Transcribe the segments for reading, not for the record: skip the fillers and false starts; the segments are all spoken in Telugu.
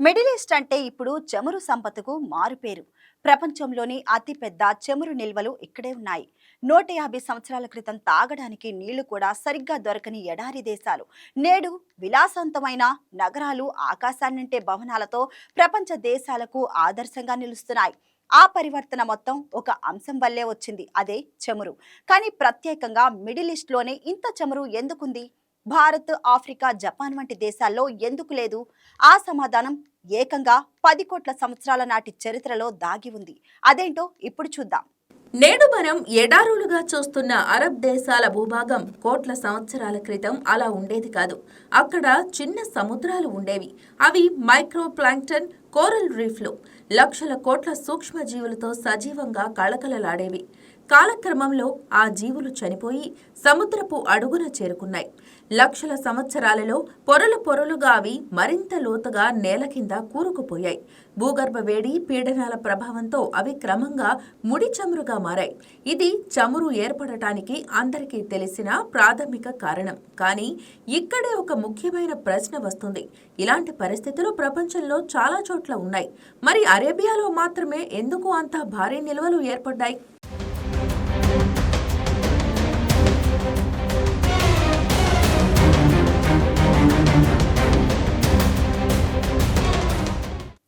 మిడిల్ ఈస్ట్ అంటే ఇప్పుడు చమురు సంపదకు మారుపేరు. ప్రపంచంలోని అతిపెద్ద చమురు నిల్వలు ఇక్కడే ఉన్నాయి. 150 సంవత్సరాల క్రితం తాగడానికి నీళ్లు కూడా సరిగ్గా దొరకని ఎడారి దేశాలు నేడు విలాసవంతమైన నగరాలు, ఆకాశాన్నింటే భవనాలతో ప్రపంచ దేశాలకు ఆదర్శంగా నిలుస్తున్నాయి. ఆ పరివర్తన మొత్తం ఒక అంశం వల్లే వచ్చింది, అదే చమురు. కానీ ప్రత్యేకంగా మిడిల్ ఈస్ట్లోనే ఇంత చమురు ఎందుకుంది? భారత్, ఆఫ్రికా, జపాన్ వంటి దేశాల్లో ఎందుకు లేదు? ఆ సమాధానం ఏకంగా 10 కోట్ల సంవత్సరాల నాటి చరిత్రలో దాగి ఉంది. అదేంటో ఇప్పుడు చూద్దాం. నేడు మనం ఎడారులుగా చూస్తున్న అరబ్ దేశాల భూభాగం కోట్ల సంవత్సరాల క్రితం అలా ఉండేది కాదు. అక్కడ చిన్న సముద్రాలు ఉండేవి. అవి మైక్రో ప్లాంక్టన్, కోరల్ రీఫ్లు, లక్షల కోట్ల సూక్ష్మజీవులతో సజీవంగా కళకళలాడేవి. కాలక్రమంలో ఆ జీవులు చనిపోయి సముద్రపు అడుగున చేరుకున్నాయి. లక్షల సంవత్సరాలలో పొరలు పొరలుగా అవి మరింత లోతుగా నేల కింద కూరుకుపోయాయి. భూగర్భ వేడి, పీడనాల ప్రభావంతో అవి క్రమంగా ముడి చమురుగా మారాయి. ఇది చమురు ఏర్పడటానికి అందరికీ తెలిసిన ప్రాథమిక కారణం. కానీ ఇక్కడే ఒక ముఖ్యమైన ప్రశ్న వస్తుంది. ఇలాంటి పరిస్థితులు ప్రపంచంలో చాలా చోట్ల ఉన్నాయి. మరి అరేబియాలో మాత్రమే ఎందుకు అంత భారీ నిల్వలు ఏర్పడ్డాయి?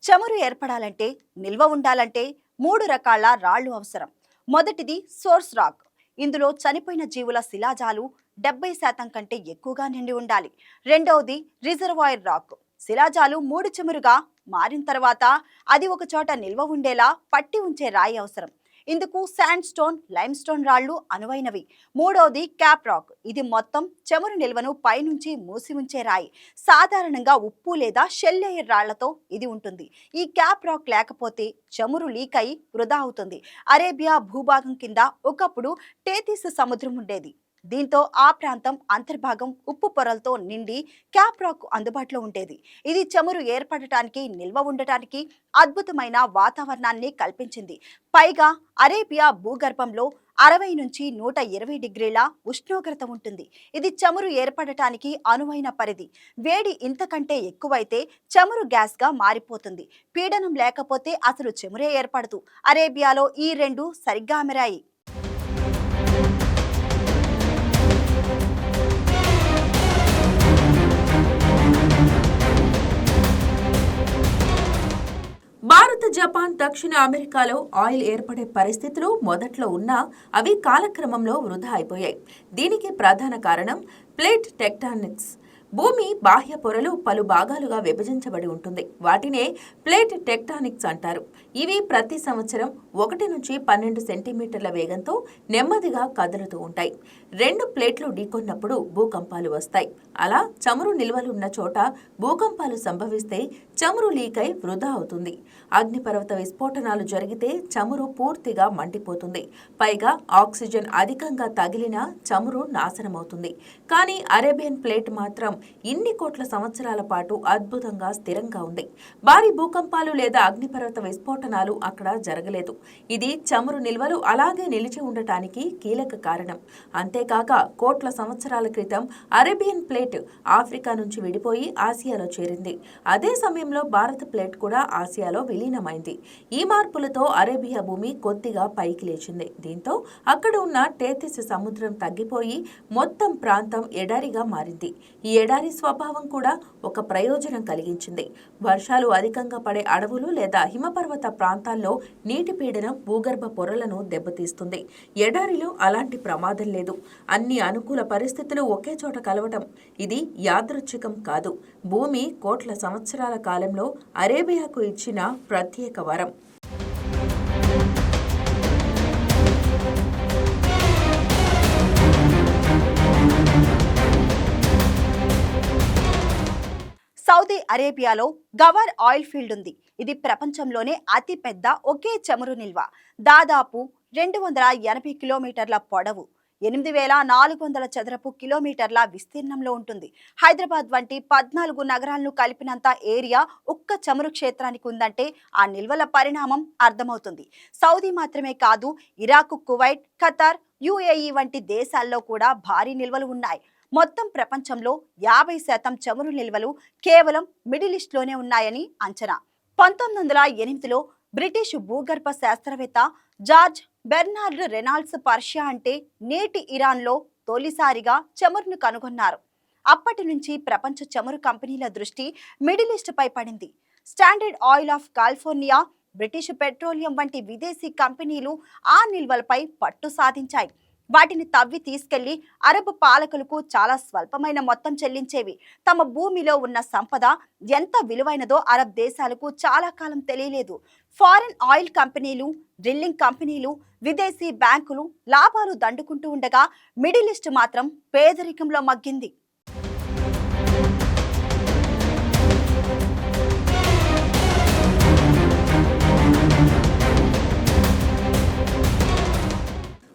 చమురు ఏర్పడాలంటే, నిల్వ ఉండాలంటే 3 రకాల రాళ్లు అవసరం. మొదటిది సోర్స్ రాక్. ఇందులో చనిపోయిన జీవుల శిలాజాలు 70% కంటే ఎక్కువగా నిండి ఉండాలి. రెండవది రిజర్వాయర్ రాక్. శిలాజాలు మూడు చమురుగా మారిన తర్వాత అది ఒక చోట నిల్వ ఉండేలా పట్టి ఉంచే రాయి అవసరం. ఇందుకు శాండ్ స్టోన్, లైమ్ స్టోన్ రాళ్లు అనువైనవి. మూడవది క్యాప్ రాక్. ఇది మొత్తం చమురు నిల్వను పైనుంచి మూసి ఉంచే రాయి. సాధారణంగా ఉప్పు లేదా షెల్ లేయర్ రాళ్లతో ఇది ఉంటుంది. ఈ క్యాప్ రాక్ లేకపోతే చమురు లీక్ అయి వృధా అవుతుంది. అరేబియా భూభాగం కింద ఒకప్పుడు టేతిస్ సముద్రం ఉండేది. దీంతో ఆ ప్రాంతం అంతర్భాగం ఉప్పు పొరలతో నిండి క్యాప్ రాక్ అందుబాటులో ఉండేది. ఇది చమురు ఏర్పడటానికి, నిల్వ ఉండటానికి అద్భుతమైన వాతావరణాన్ని కల్పించింది. పైగా అరేబియా భూగర్భంలో 60 నుంచి 120 డిగ్రీల ఉష్ణోగ్రత ఉంటుంది. ఇది చమురు ఏర్పడటానికి అనువైన పరిధి. వేడి ఇంతకంటే ఎక్కువైతే చమురు గ్యాస్గా మారిపోతుంది. పీడనం లేకపోతే అసలు చమురే ఏర్పడదు. అరేబియాలో ఈ రెండు సరిగ్గా అమరాయి. భారత్, జపాన్, దక్షిణ అమెరికాలో ఆయిల్ ఏర్పడే పరిస్థితులు మొదట్లో ఉన్నా అవి కాలక్రమంలో వృధా అయిపోయాయి. దీనికి ప్రధాన కారణం ప్లేట్ టెక్టానిక్స్. భూమి బాహ్య పొరలు పలు భాగాలుగా విభజించబడి ఉంటుంది. వాటినే ప్లేట్ టెక్టానిక్స్ అంటారు. ఇవి ప్రతి సంవత్సరం 1 నుంచి 12 సెంటీమీటర్ల వేగంతో నెమ్మదిగా కదులుతూ ఉంటాయి. 2 ప్లేట్లు ఢీకొన్నప్పుడు భూకంపాలు వస్తాయి. అలా చమురు నిల్వలున్న చోట భూకంపాలు సంభవిస్తే చమురు లీక్ అయి వృధా అవుతుంది. అగ్నిపర్వత విస్ఫోటనాలు జరిగితే చమురు పూర్తిగా మండిపోతుంది. పైగా ఆక్సిజన్ అధికంగా తగిలినా చమురు నాశనమవుతుంది. కానీ అరేబియన్ ప్లేట్ మాత్రం ఇన్ని కోట్ల సంవత్సరాల పాటు అద్భుతంగా స్థిరంగా ఉంది. భారీ భూకంపాలు లేదా అగ్నిపర్వత విస్ఫోటనాలు అక్కడ జరగలేదు. ఇది చమురు నిల్వలు అలాగే నిలిచి ఉండటానికి కీలక కారణం. అంతేకాక కోట్ల సంవత్సరాల క్రితం అరేబియన్ ప్లేట్ ఆఫ్రికా నుంచి విడిపోయి ఆసియాలో చేరింది. అదే సమయంలో భారత ప్లేట్ కూడా ఆసియాలో విలీనమైంది. ఈ మార్పులతో అరేబియా భూమి కొద్దిగా పైకి లేచింది. దీంతో అక్కడ ఉన్న టేతిస్ సముద్రం తగ్గిపోయి మొత్తం ప్రాంతం ఎడారిగా మారింది. ఈ ఎడారి స్వభావం కూడా ఒక ప్రయోజనం కలిగించింది. వర్షాలు అధికంగా పడే అడవులు లేదా హిమపర్వత ప్రాంతాల్లో నీటి పీడనం భూగర్భ పొరలను దెబ్బతీస్తుంది. ఎడారిలో అలాంటి ప్రమాదం లేదు. అన్ని అనుకూల పరిస్థితులు ఒకే చోట కలవటం ఇది యాదృచ్ఛికం కాదు. భూమి కోట్ల సంవత్సరాల కాలంలో అరేబియాకు ఇచ్చిన ప్రత్యేక వరం. సౌదీ అరేబియాలో గవార్ ఆయిల్ ఫీల్డ్ ఉంది. ఇది ప్రపంచంలోనే అతి పెద్ద ఒకే చమురు నిల్వ. దాదాపు 280 కిలోమీటర్ల పొడవు, 8400 చదరపు కిలోమీటర్ల విస్తీర్ణంలో ఉంటుంది. హైదరాబాద్ వంటి 14 నగరాలను కలిపినంత ఏరియా ఒక్క చమురు క్షేత్రానికి ఉందంటే ఆ నిల్వల పరిణామం అర్థమవుతుంది. సౌదీ మాత్రమే కాదు, ఇరాక్, కువైట్, ఖతార్, యుఏఈ వంటి దేశాల్లో కూడా భారీ నిల్వలు ఉన్నాయి. మొత్తం ప్రపంచంలో 50% చమురు నిల్వలు కేవలం మిడిల్ ఈస్ట్లోనే ఉన్నాయని అంచనా. 1908లో బ్రిటిష్ భూగర్భ శాస్త్రవేత్త జార్జ్ బెర్నార్డ్ రెనాల్డ్స్ పర్షియా అంటే నేటి ఇరాన్లో తొలిసారిగా చమురును కనుగొన్నారు. అప్పటి నుంచి ప్రపంచ చమురు కంపెనీల దృష్టి మిడిల్ ఈస్ట్ పై పడింది. Standard oil of California, British petroleum వంటి విదేశీ కంపెనీలు ఆ నిల్వలపై పట్టు సాధించాయి. వాటిని తవ్వి తీసుకెళ్లి అరబ్ పాలకులకు చాలా స్వల్పమైన మొత్తం చెల్లించేవి. తమ భూమిలో ఉన్న సంపద ఎంత విలువైనదో అరబ్ దేశాలకు చాలా కాలం తెలియలేదు. ఫారెన్ ఆయిల్ కంపెనీలు, డ్రిల్లింగ్ కంపెనీలు, విదేశీ బ్యాంకులు లాభాలు దండుకుంటూ ఉండగా మిడిల్ ఈస్ట్ మాత్రం పేదరికంలో మగ్గింది.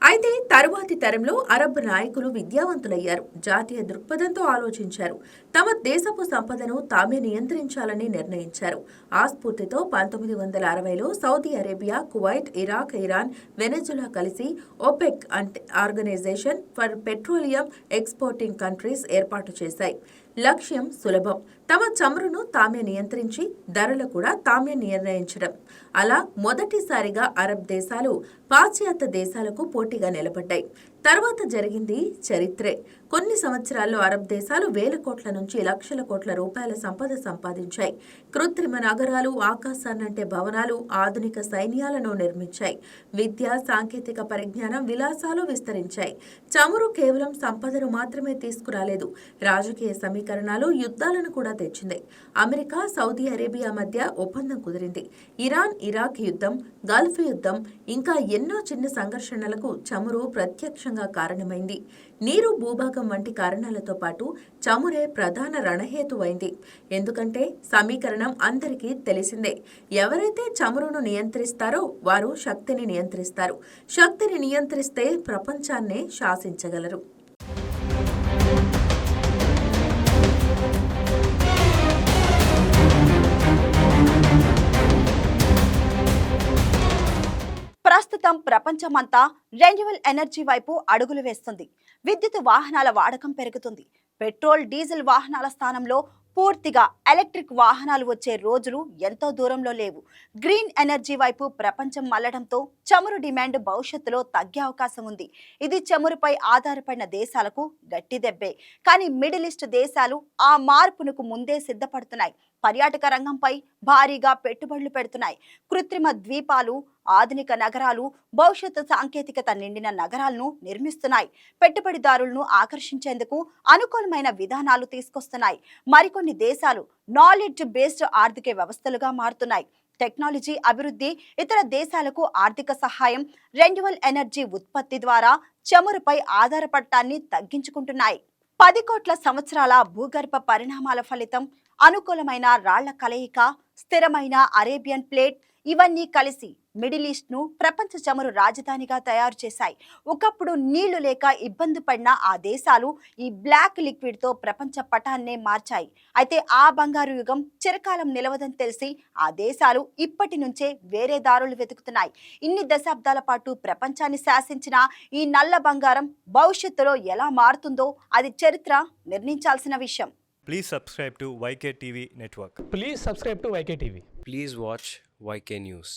అయితే తరువాతి తరంలో అరబ్ నాయకులు విద్యావంతులయ్యారు. జాతీయ దృక్పథంతో ఆలోచించారు. తమ దేశపు సంపదను తామే నియంత్రించాలని నిర్ణయించారు. ఆ స్ఫూర్తితో 1960లో Saudi Arabia, Kuwait, Iraq, Iran, Venezuela కలిసి ఓపెక్ అంటే organization for petroleum exporting countries ఏర్పాటు చేశాయి. లక్ష్యం సులభం: తమ చమురును తామే నియంత్రించి ధరలు కూడా తామే నిర్ణయించడం. అలా మొదటిసారిగా అరబ్ దేశాలు పాశ్చాత్య దేశాలకు పోటీగా నిలబడ్డాయి. తర్వాత జరిగింది చరిత్రే. కొన్ని సంవత్సరాల్లో అరబ్ దేశాలు వేల కోట్ల నుంచి లక్షల కోట్ల రూపాయల సంపద సంపాదించాయి. కృత్రిమ నగరాలు, ఆకాశాన్నంటే భవనాలు, ఆధునిక సైన్యాలను నిర్మించాయి. విద్య, సాంకేతిక పరిజ్ఞానం, విలాసాలు విస్తరించాయి. చమురు కేవలం సంపదను మాత్రమే తీసుకురాలేదు, రాజకీయ సమీకరణాలు, యుద్ధాలను కూడా తెచ్చింది. అమెరికా, సౌదీ అరేబియా మధ్య ఒప్పందం కుదిరింది. ఇరాన్, ఇరాక్ యుద్ధం, గల్ఫ్ యుద్ధం, ఇంకా ఎన్నో చిన్న సంఘర్షణలకు చమురు ప్రత్యక్షంగా కారణమైంది. నీరు, భూభాగం వంటి కారణాలతో పాటు చమురే ప్రధాన రణహేతువైంది. ఎందుకంటే సమీకరణం అందరికీ తెలిసిందే: ఎవరైతే చమురును నియంత్రిస్తారో వారు శక్తిని నియంత్రిస్తారు. శక్తిని నియంత్రిస్తే ప్రపంచాన్నే శాసించగలరు. ప్రస్తుతం ప్రపంచమంతా రెన్యూవల్ ఎనర్జీ వైపు అడుగులు వేస్తుంది. విద్యుత్ వాహనాల వాడకం పెరుగుతుంది. పెట్రోల్, డీజిల్ వాహనాల స్థానంలో పూర్తిగా ఎలక్ట్రిక్ వాహనాలు వచ్చే రోజులు ఎంతో దూరంలో లేవు. గ్రీన్ ఎనర్జీ వైపు ప్రపంచం మళ్లడంతో చమురు డిమాండ్ భవిష్యత్తులో తగ్గే అవకాశం ఉంది. ఇది చమురుపై ఆధారపడిన దేశాలకు గట్టి దెబ్బే. కానీ మిడిల్ ఈస్ట్ దేశాలు ఆ మార్పునకు ముందే సిద్ధపడుతున్నాయి. పర్యాటక రంగంపై భారీగా పెట్టుబడులు పెడుతున్నాయి. కృత్రిమ ద్వీపాలు, ఆధునిక నగరాలు, భవిష్యత్తు సాంకేతికత నిండిన నగరాలను నిర్మిస్తున్నాయి. పెట్టుబడిదారులను ఆకర్షించేందుకు అనుకూలమైన విధానాలు తీసుకొస్తున్నాయి. మరికొన్ని దేశాలు నాలెడ్జ్ బేస్డ్ ఆర్థిక వ్యవస్థలుగా మారుతున్నాయి. టెక్నాలజీ అభివృద్ధి, ఇతర దేశాలకు ఆర్థిక సహాయం, రెన్యూవల్ ఎనర్జీ ఉత్పత్తి ద్వారా చమురుపై ఆధారపడటాన్ని తగ్గించుకుంటున్నాయి. 10 కోట్ల సంవత్సరాల భూగర్భ పరిణామాల ఫలితం అనుకూలమైన రాళ్ల కలయిక, స్థిరమైన అరేబియన్ ప్లేట్, ఇవన్నీ కలిసి మిడిల్ ఈస్ట్ ను ప్రపంచ చమురు రాజధానిగా తయారు చేశాయి. ఒకప్పుడు నీళ్లు లేక ఇబ్బంది పడిన ఆ దేశాలు ఈ బ్లాక్ లిక్విడ్ తో ప్రపంచ పటాన్నే మార్చాయి. అయితే ఆ బంగారు యుగం చిరకాలం నిలవదని తెలిసి ఆ దేశాలు ఇప్పటి నుంచే వేరే దారులు వెతుకుతున్నాయి. ఇన్ని దశాబ్దాల పాటు ప్రపంచాన్ని శాసించిన ఈ నల్ల బంగారం భవిష్యత్తులో ఎలా మారుతుందో అది చరిత్ర నిర్ణయించాల్సిన విషయం. Please subscribe to YK TV Network. Please subscribe to YK TV. Please watch YK News.